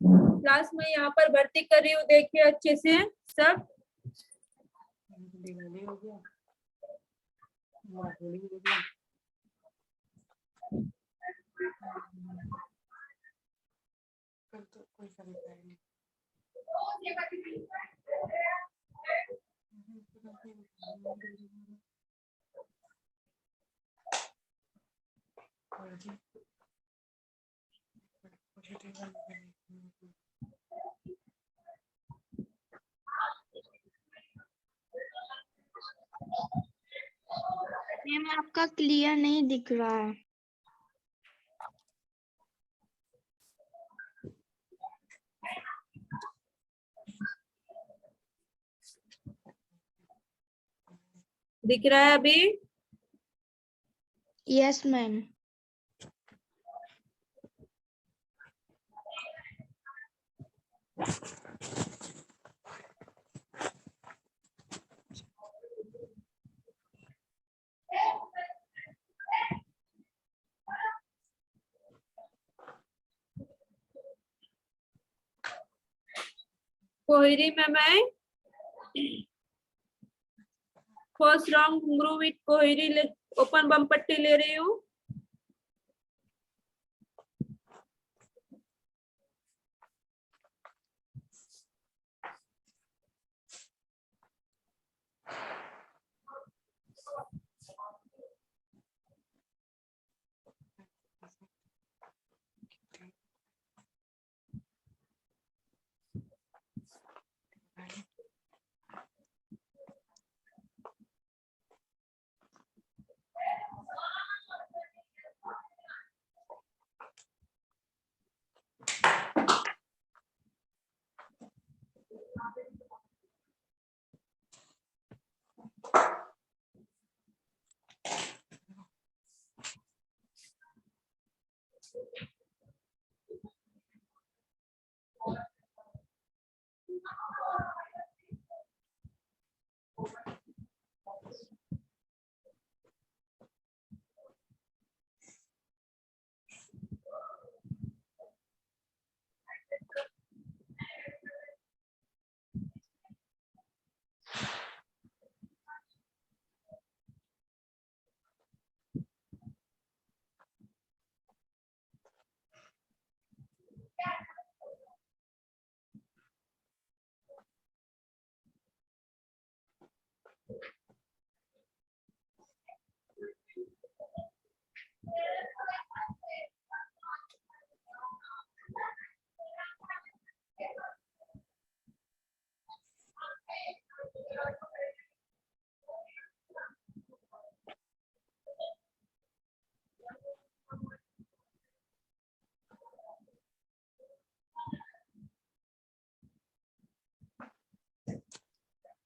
Class में यहाँ पर भर्ती कर रही हूँ, देखिए अच्छे से सब। मैम आपका क्लियर नहीं दिख रहा है। दिख रहा है अभी? Yes ma'am. कोहरी में मैं फर्स्ट राउंड घुंघरू विथ कोहरी ओपन बम पट्टी ले रही हूँ।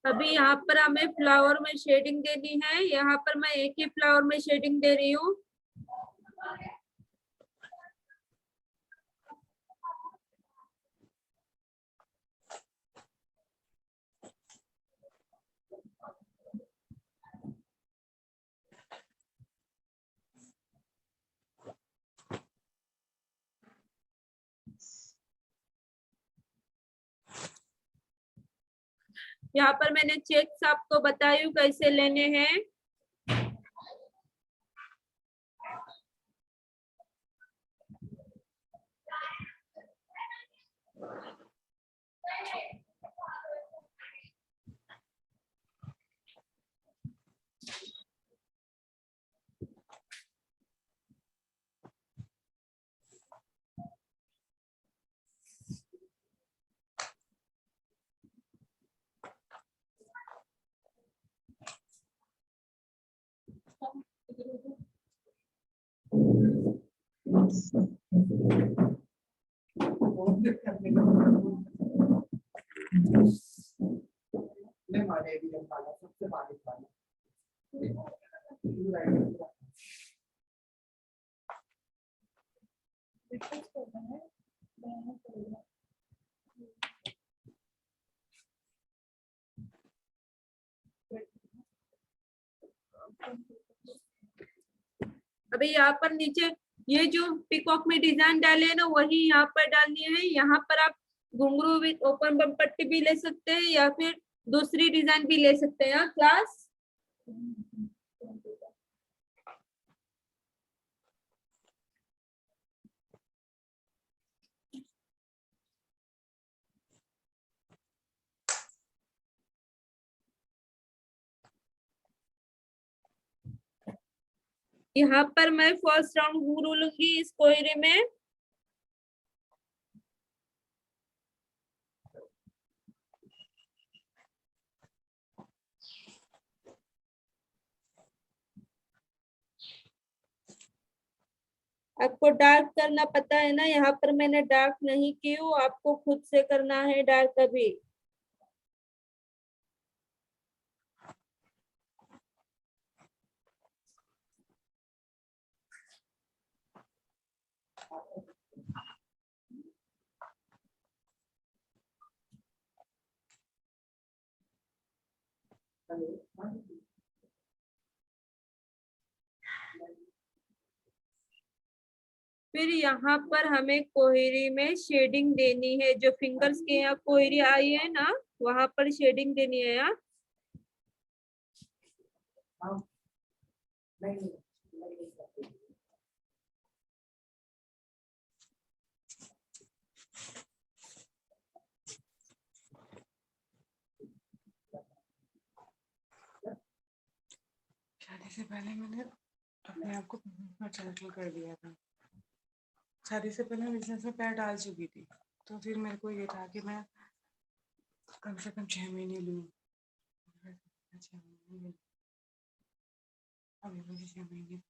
अभी यहाँ पर हमें फ्लावर में शेडिंग देनी है। यहाँ पर मैं एक ही फ्लावर में शेडिंग दे रही हूँ। यहाँ पर मैंने चेक्स आपको बताई हूँ कैसे लेने हैं। अभी यहाँ पर नीचे ये जो पिकॉक में डिजाइन डाले है ना वही यहाँ पर डालनी है। यहाँ पर आप घुंघरू विथ ओपन बम पट्टी भी ले सकते हैं या फिर दूसरी डिजाइन भी ले सकते हैं क्लास। यहाँ पर मैं फर्स्ट राउंड घुंघरू लूंगी इस कोयरे में। आपको डार्क करना पता है ना, यहाँ पर मैंने डार्क नहीं की हूँ, आपको खुद से करना है डार्क अभी। फिर यहाँ पर हमें कोहरी में शेडिंग देनी है, जो फिंगर्स के यहाँ कोहरी आई है ना वहां पर शेडिंग देनी है यहाँ। शादी से पहले मैंने अपने आप को चंचल कर दिया था। शादी से पहले बिजनेस में पैर डाल चुकी थी, तो फिर मेरे को ये था कि मैं कम से कम 6 महीने लूँ। अभी मुझे 6 महीने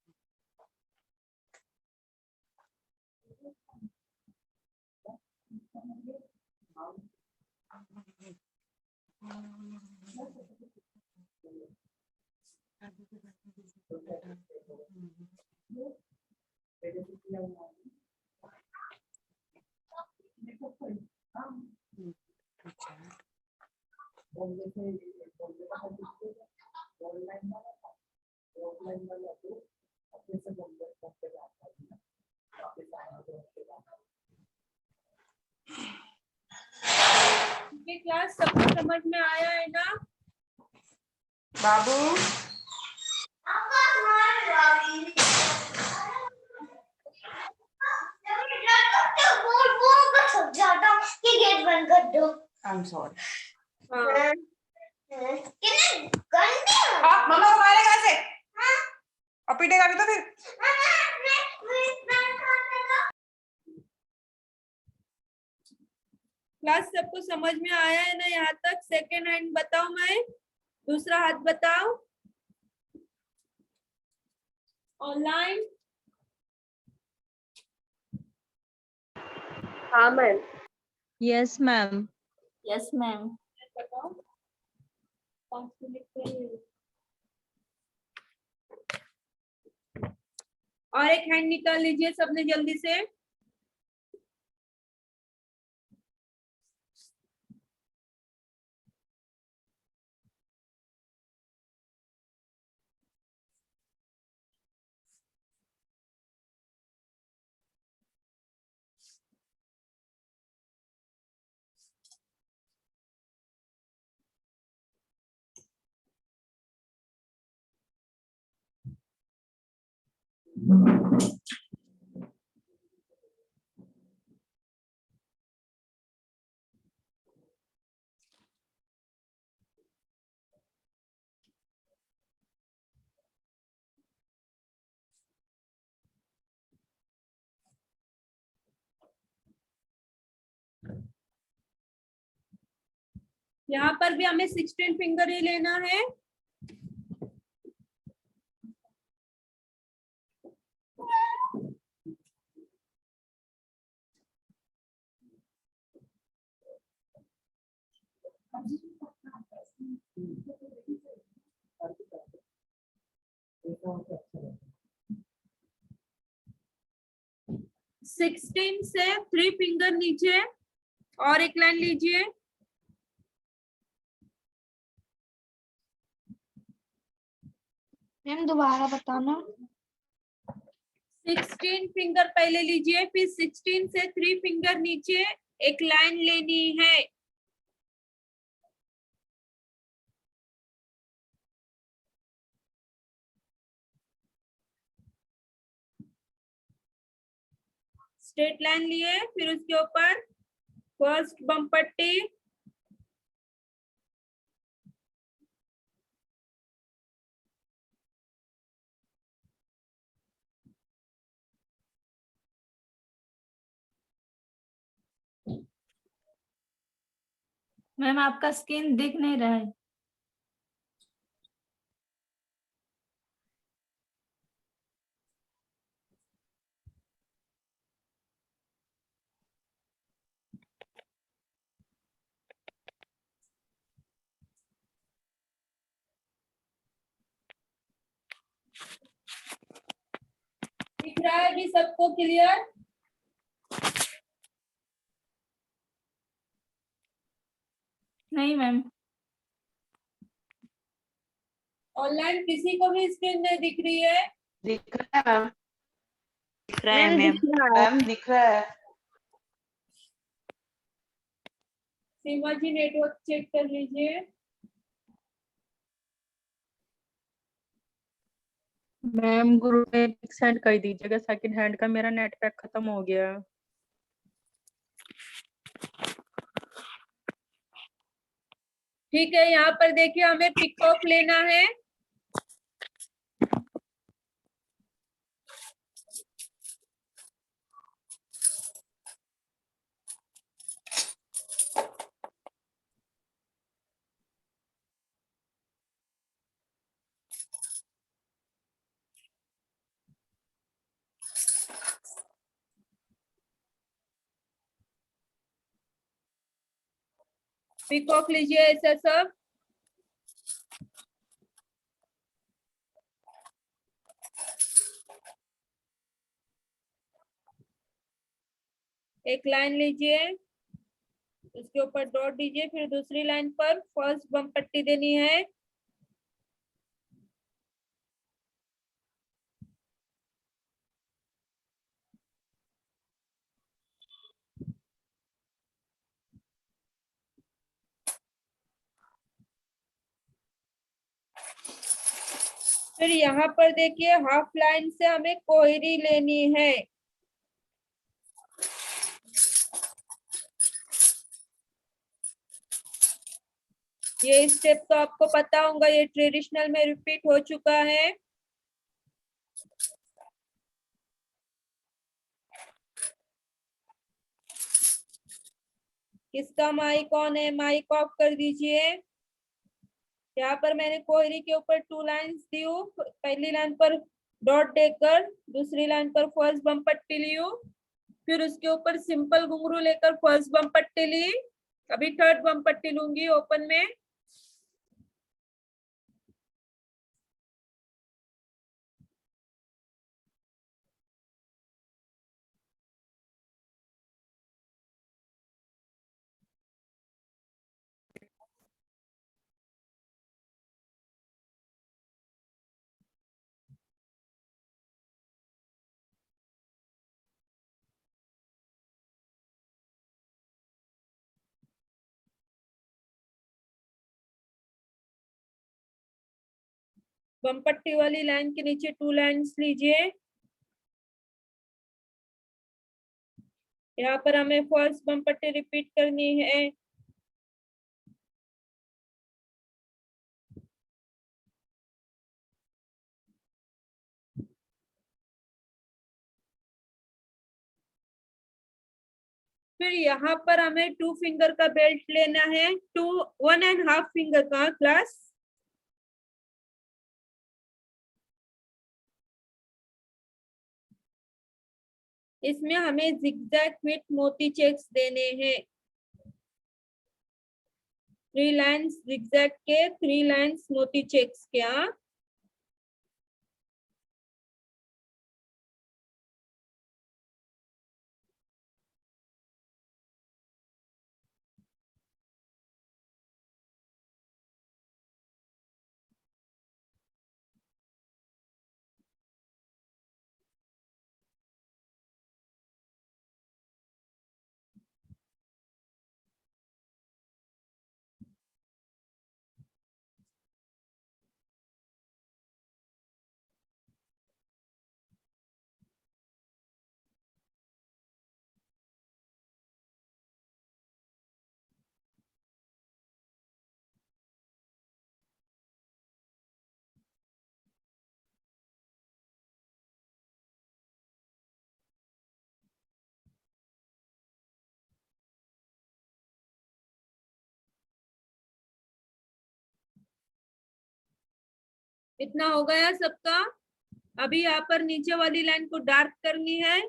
ये क्लास सबको समझ में आया है ना बाबू? I'm sorry. हाँ। मम्मा को मारेगा ऐसे और पीटेगा भी तो फिर। क्लास सबको समझ में आया है ना यहाँ तक? सेकेंड हैंड बताओ, मैं दूसरा हाथ बताओ। ऑनलाइन? हाँ ma'am. Yes ma'am. Yes ma'am. बताओ। 5 मिनट के और एक हैंड निकाल लीजिए सबने जल्दी से। यहाँ पर भी हमें 16 फिंगर ही लेना है। सिक्सटीन से 3 फिंगर नीचे और एक लाइन लीजिए। मैम दोबारा बताना। 16 फिंगर पहले लीजिए, फिर 16 से 3 फिंगर नीचे एक लाइन लेनी है। स्ट्रेट लाइन लिए, फिर उसके ऊपर फर्स्ट बम पट्टी, मैम आपका स्क्रीन दिख नहीं रहा है। दिख रहा है अभी सबको क्लियर? नहीं मैम। ऑनलाइन किसी को भी स्क्रीन नहीं दिख रही है? दिख रहा है मैम। दिख रहा है मैम। मैम दिख रहा है। सीमा जी नेटवर्क चेक कर लीजिए। मैम ग्रुप में सेंड कर दीजिएगा, सेकंड हैंड का मेरा नेट पैक खत्म हो गया। ठीक है, यहाँ पर देखिए हमें पिक ऑफ लेना है। पिक ऑफ लीजिए ऐसा सब। एक लाइन लीजिए, उसके ऊपर डॉट दीजिए, फिर दूसरी लाइन पर फर्स्ट बम पट्टी देनी है। फिर यहाँ पर देखिए हाफ लाइन से हमें कोहरी लेनी है। ये स्टेप तो आपको पता होगा, ये ट्रेडिशनल में रिपीट हो चुका है। किसका माइक ऑन है? माइक ऑफ कर दीजिए। यहाँ पर मैंने कोहरी के ऊपर 2 लाइन्स दी हूँ। पहली लाइन पर डॉट देकर दूसरी लाइन पर फर्स्ट बम पट्टी ली हूँ, फिर उसके ऊपर सिंपल घुंघरू लेकर फर्स्ट बम पट्टी ली। अभी थर्ड बम पट्टी लूंगी ओपन में। बम पट्टी वाली लाइन के नीचे 2 लाइन्स लीजिए। यहाँ पर हमें फर्स्ट बम पट्टी रिपीट करनी है। फिर यहाँ पर हमें 2 फिंगर का बेल्ट लेना है, 1.5 फिंगर का क्लास। इसमें हमें जिगजैग विथ मोती चेक्स देने हैं। 3 लाइन्स जिगजैग के, 3 लाइन्स मोती चेक्स के। इतना हो गया सबका। अभी यहाँ पर नीचे वाली लाइन को डार्क करनी है।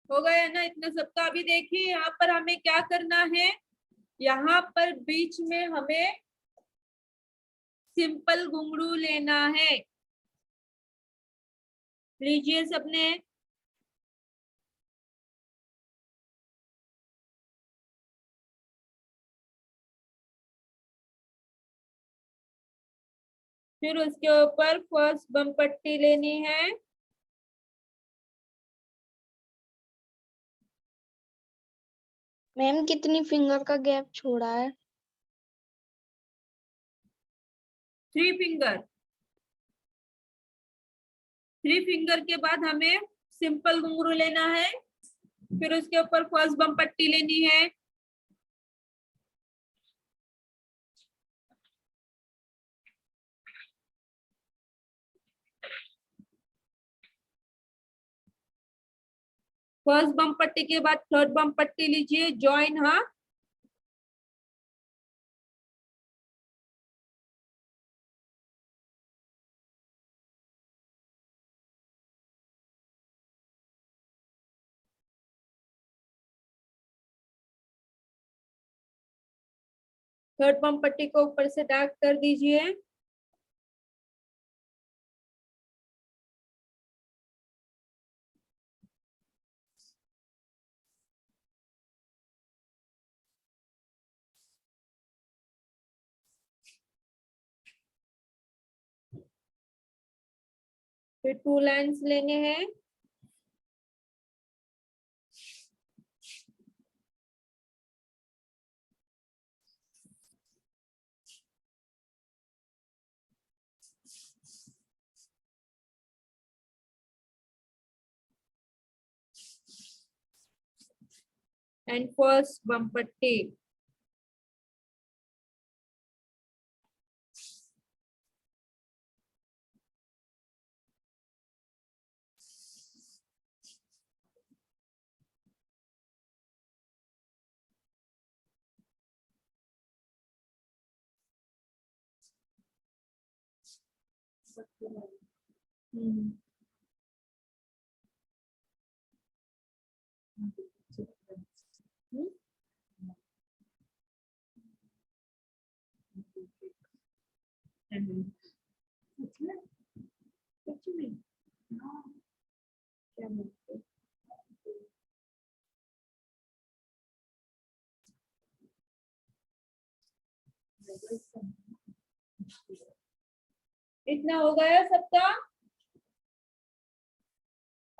हो गया ना इतना सबका। अभी देखिए यहाँ पर हमें क्या करना है। यहाँ पर बीच में हमें सिंपल घुंघरू लेना है। लीजिए सबने। फिर उसके ऊपर फर्स्ट बम पट्टी लेनी है। मैम कितनी फिंगर का गैप छोड़ा है? 3 फिंगर। 3 फिंगर के बाद हमें सिंपल घुंघरू लेना है। फिर उसके ऊपर फर्स्ट बम पट्टी लेनी है। फर्स्ट बम पट्टी के बाद थर्ड बम पट्टी लीजिए, जॉइन। हाँ, थर्ड बम पट्टी को ऊपर से डार्क कर दीजिए। फिर 2 लाइन्स लेने हैं। एंड फर्स्ट बम पट्टी। हम्म। कुछ नहीं। क्या बोलते? इतना हो गया सबका।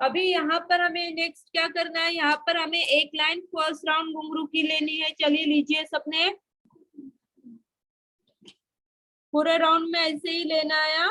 अभी यहाँ पर हमें नेक्स्ट क्या करना है। यहाँ पर हमें एक लाइन फर्स्ट राउंड घुंघरू की लेनी है। चलिए लीजिए सबने। पूरे राउंड में ऐसे ही लेना है।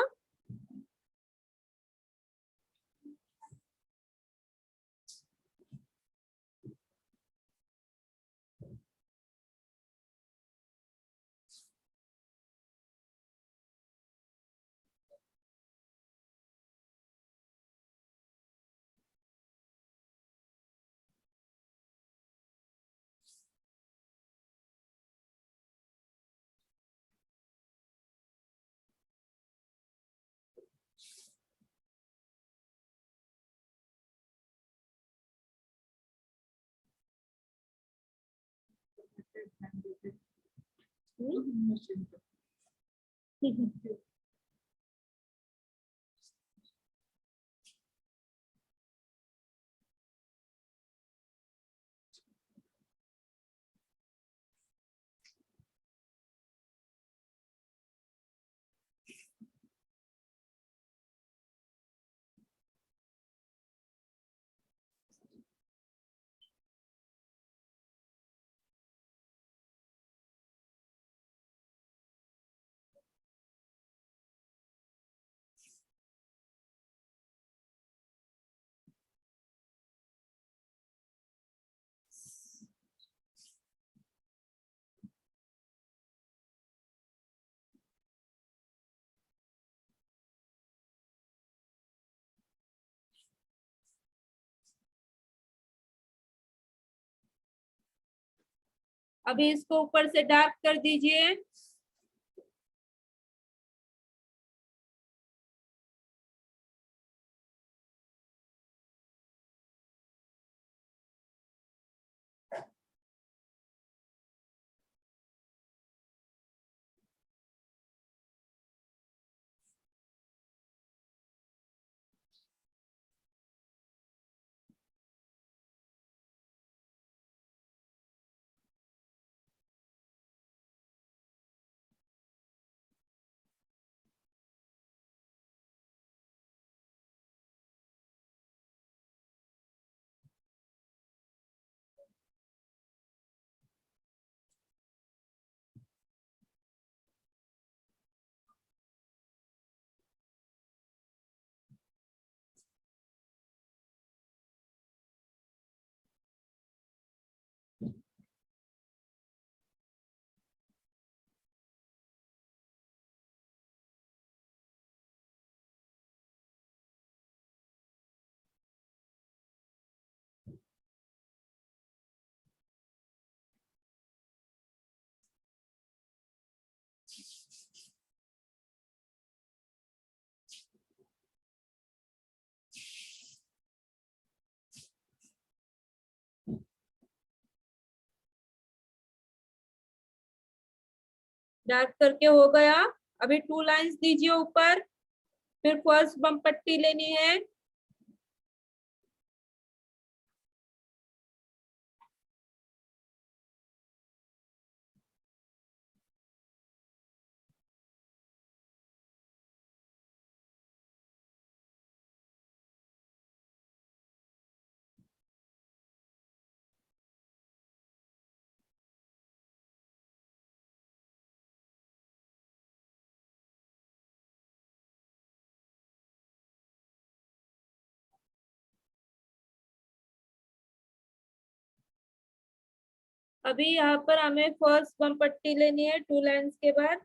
अभी इसको ऊपर से डार्क कर दीजिए। डार्क करके हो गया। अभी 2 लाइंस दीजिए ऊपर, फिर फर्स्ट बम पट्टी लेनी है। अभी यहाँ पर हमें फर्स्ट बम पट्टी लेनी है 2 लाइंस के बाद।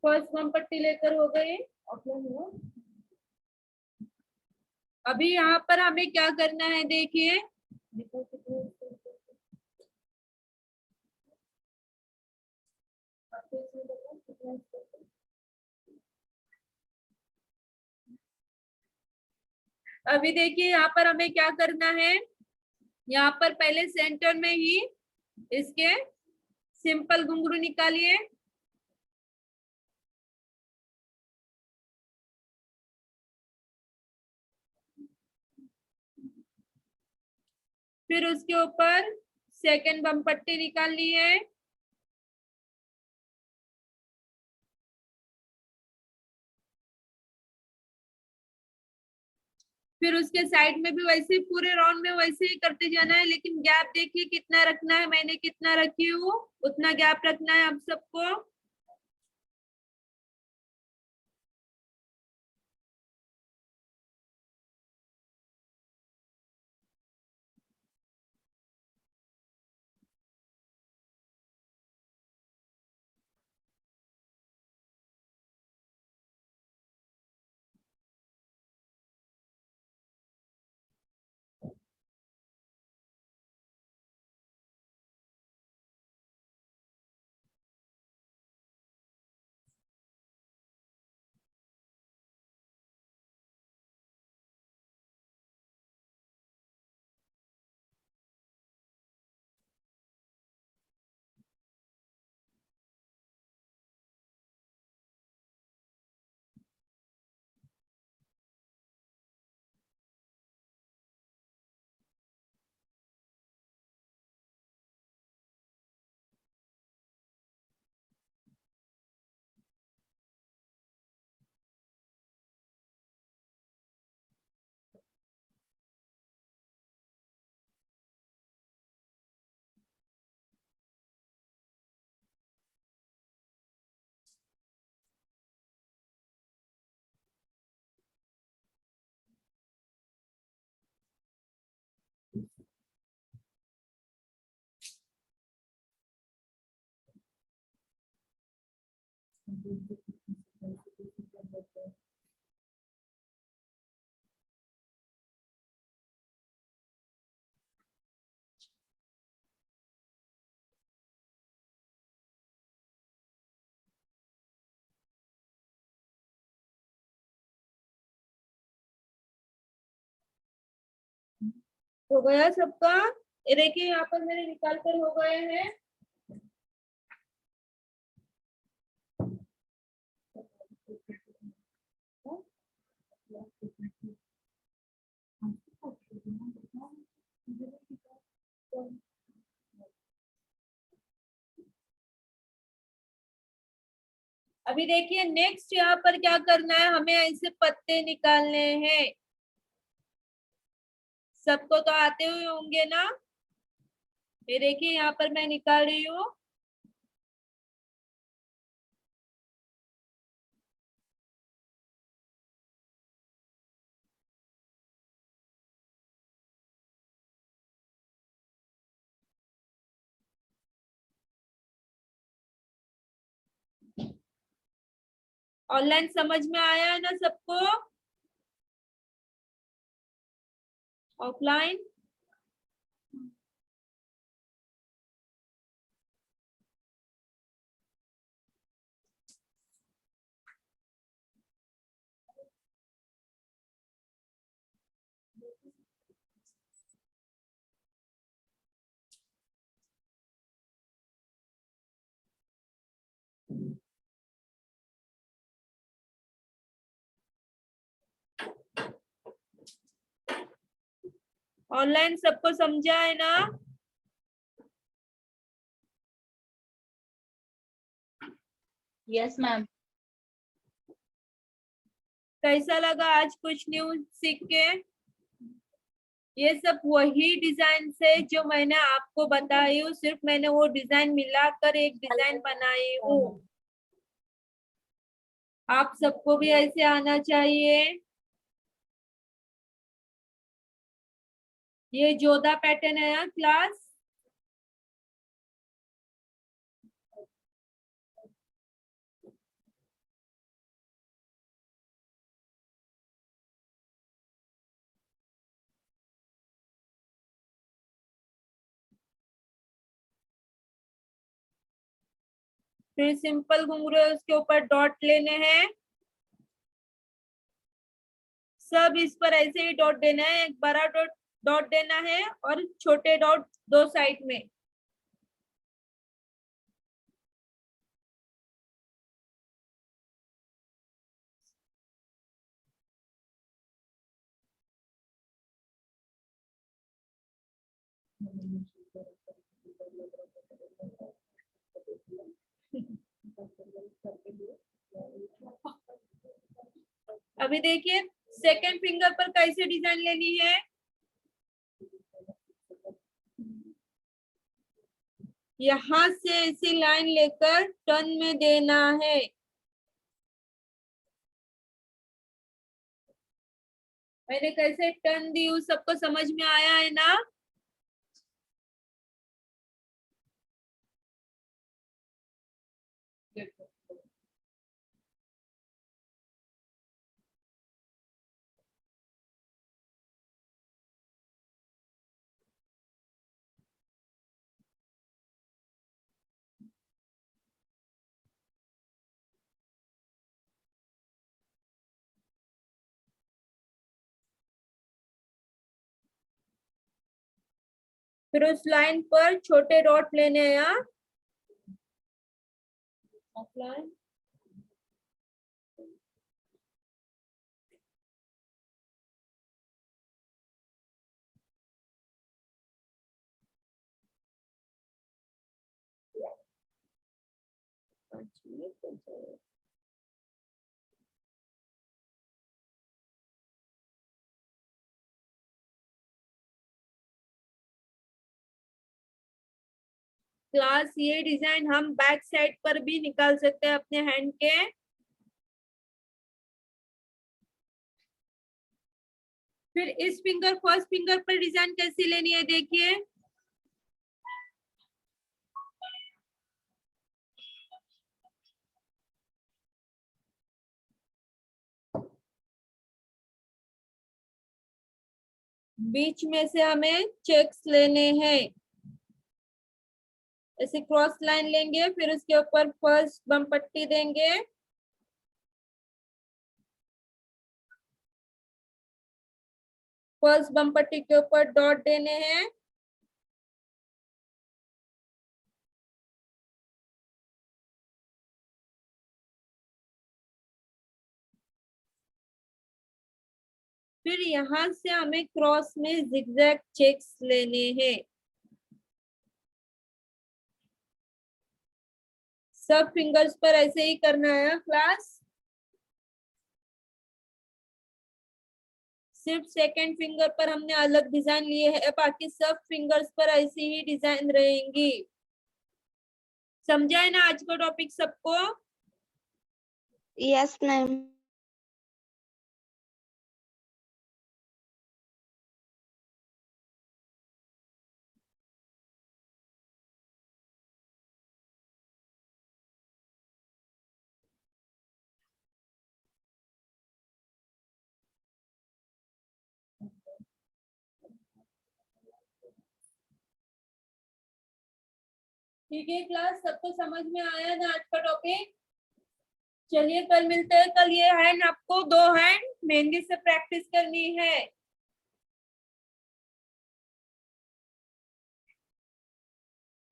फर्स्ट बम पट्टी लेकर हो गए। अभी यहाँ पर हमें क्या करना है देखिए, अभी देखिए यहाँ पर हमें क्या करना है। यहाँ पर पहले सेंटर में ही इसके सिंपल घुंघरू निकालिए। फिर उसके ऊपर सेकंड बम पट्टी निकालनी है। फिर उसके साइड में भी वैसे ही पूरे राउंड में वैसे ही करते जाना है, लेकिन गैप देखिए कितना रखना है, मैंने कितना रखी हूँ उतना गैप रखना है आप सबको। हो गया सबका? ये देखिए यहाँ पर मेरे निकाल कर हो गए हैं। अभी देखिए नेक्स्ट यहाँ पर क्या करना है, हमें ऐसे पत्ते निकालने हैं। सबको तो आते हुए होंगे ना? ये देखिए यहाँ पर मैं निकाल रही हूँ। ऑनलाइन समझ में आया है ना सबको? ऑफलाइन? ऑनलाइन सबको समझा है ना? Yes ma'am. कैसा लगा आज कुछ न्यू सीख के? ये सब वही डिजाइन से जो मैंने आपको बताई हूँ, सिर्फ मैंने वो डिजाइन मिलाकर एक डिजाइन बनाई हूँ। आप सबको भी ऐसे आना चाहिए। ये जोधा पैटर्न है ना क्लास? फिर सिंपल घुंघरू है, उसके ऊपर डॉट लेने हैं। सब इस पर ऐसे ही डॉट देना है, एक बड़ा डॉट डॉट देना है और छोटे डॉट दो साइड में। अभी देखिए सेकंड फिंगर पर कैसे डिजाइन लेनी है। यहां से ऐसी लाइन लेकर टर्न में देना है। मैंने कैसे टर्न दी हूँ, सबको समझ में आया है ना। फिर उस लाइन पर छोटे डॉट लेने हैं। यहाँ ऑफलाइन क्लास ये डिजाइन हम बैक साइड पर भी निकाल सकते हैं अपने हैंड के। फिर इस फिंगर फर्स्ट फिंगर पर डिजाइन कैसी लेनी है देखिए। बीच में से हमें चेक्स लेने हैं। ऐसे क्रॉस लाइन लेंगे, फिर उसके ऊपर फर्स्ट बम पट्टी देंगे। फर्स्ट बम पट्टी के ऊपर डॉट देने हैं। फिर यहां से हमें क्रॉस में जिगजैग चेक्स लेने हैं। सब फिंगर्स पर ऐसे ही करना है क्लास। सिर्फ सेकंड फिंगर पर हमने अलग डिजाइन लिए है, बाकी सब फिंगर्स पर ऐसी ही डिजाइन रहेंगी। समझा है ना आज का टॉपिक सबको। Yes ma'am. ठीक है क्लास, सबको समझ में आया ना आज का टॉपिक। चलिए कल मिलते हैं। कल ये हैंड आपको 2 हैंड मेहंदी से प्रैक्टिस करनी है।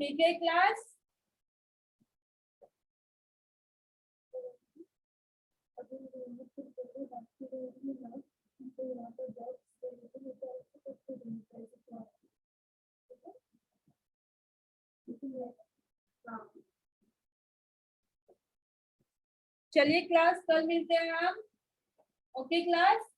ठीक है क्लास। चलिए क्लास कल मिलते हैं हम। Okay class.